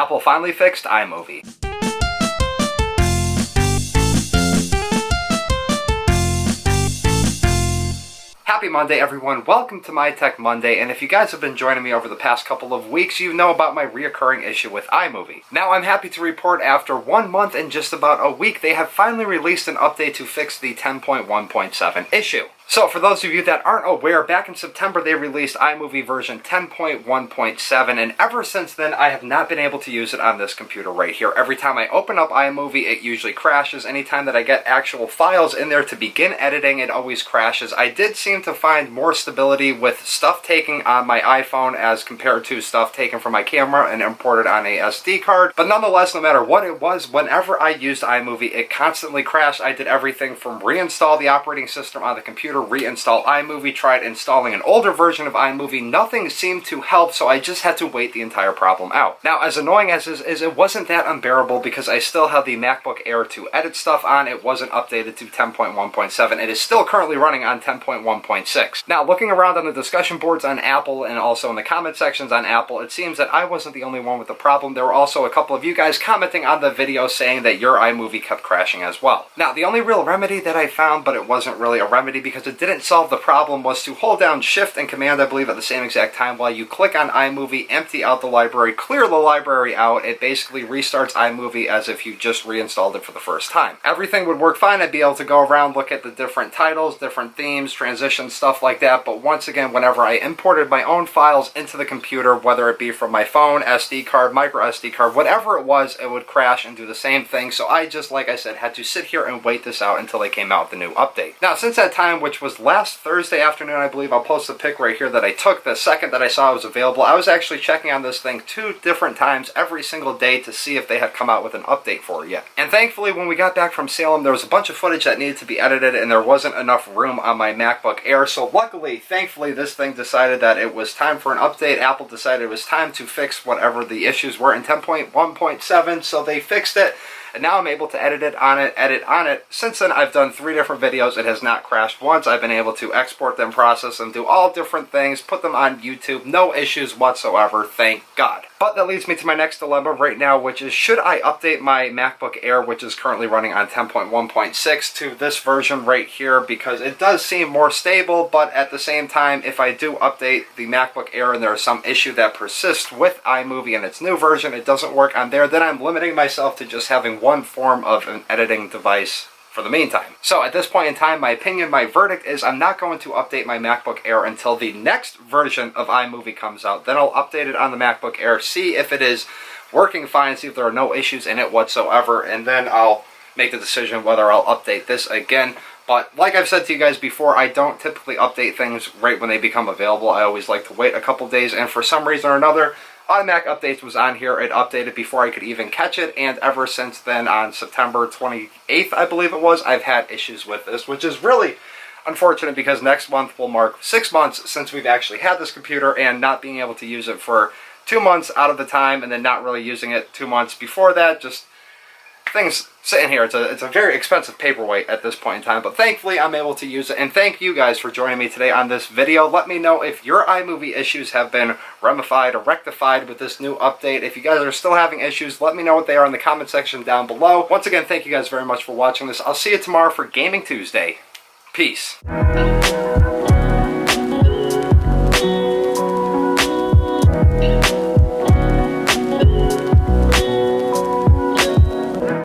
Apple finally fixed iMovie. Happy Monday, everyone. Welcome to My Tech Monday, and if you guys have been joining me over the past couple of weeks, you know about my reoccurring issue with iMovie. Now, I'm happy to report after 1 month and just about a week, they have finally released an update to fix the 10.1.7 issue. So, for those of you that aren't aware, back in September they released iMovie version 10.1.7, and ever since then I have not been able to use it on this computer right here. Every time I open up iMovie, it usually crashes. Anytime that I get actual files in there to begin editing, it always crashes. I did seem to find more stability with stuff taken on my iPhone as compared to stuff taken from my camera and imported on a SD card, but nonetheless, no matter what it was, whenever I used iMovie, it constantly crashed. I did everything from reinstall the operating system on the computer, reinstall iMovie, tried installing an older version of iMovie. Nothing seemed to help, so I just had to wait the entire problem out. Now, as annoying as is, it wasn't that unbearable because I still have the MacBook Air to edit stuff on. It wasn't updated to 10.1.7. It is still currently running on 10.1.6. Now, looking around on the discussion boards on Apple and also in the comment sections on Apple, it seems that I wasn't the only one with the problem. There were also a couple of you guys commenting on the video saying that your iMovie kept crashing as well. Now, the only real remedy that I found, but it wasn't really a remedy because it didn't solve the problem, was to hold down Shift and Command, I believe, at the same exact time while you click on iMovie, empty out the library, clear the library out. It basically restarts iMovie as if you just reinstalled it for the first time. Everything would work fine. I'd be able to go around, look at the different titles, different themes, transitions, stuff like that, but once again, whenever I imported my own files into the computer, whether it be from my phone, SD card, micro SD card, whatever it was, it would crash and do the same thing. So I just, like I said, had to sit here and wait this out until they came out with the new update. Now, since that time, which was last Thursday afternoon, I believe, I'll post the pic right here that I took the second that I saw it was available. I was actually checking on this thing 2 different times every single day to see if they had come out with an update for it yet. And thankfully, when we got back from Salem, there was a bunch of footage that needed to be edited, and there wasn't enough room on my MacBook Air. So luckily, thankfully, this thing decided that it was time for an update. Apple decided it was time to fix whatever the issues were in 10.1.7, so they fixed it. And now I'm able to edit on it. Since then, I've done 3 different videos. It has not crashed once. I've been able to export them, process them, do all different things, put them on YouTube. No issues whatsoever, thank God. But that leads me to my next dilemma right now, which is, should I update my MacBook Air, which is currently running on 10.1.6, to this version right here, because it does seem more stable, but at the same time, if I do update the MacBook Air and there is some issue that persists with iMovie and its new version, it doesn't work on there, then I'm limiting myself to just having one form of an editing device for the meantime. So at this point in time, my opinion, my verdict is I'm not going to update my MacBook Air until the next version of iMovie comes out. Then I'll update it on the MacBook Air, see if it is working fine, see if there are no issues in it whatsoever, and then I'll make the decision whether I'll update this again. But like I've said to you guys before, I don't typically update things right when they become available. I always like to wait a couple days, and for some reason or another, Automatic Updates was on here. It updated before I could even catch it, and ever since then, on September 28th, I believe it was, I've had issues with this, which is really unfortunate because next month will mark 6 months since we've actually had this computer, and not being able to use it for 2 months out of the time, and then not really using it 2 months before that, just things sitting here. It's a very expensive paperweight at this point in time, but thankfully I'm able to use it, and thank you guys for joining me today on this video. Let me know if your iMovie issues have been ramified or rectified with this new update. If you guys are still having issues, let me know what they are in the comment section down below. Once again, thank you guys very much for watching this. I'll see you tomorrow for Gaming Tuesday. Peace.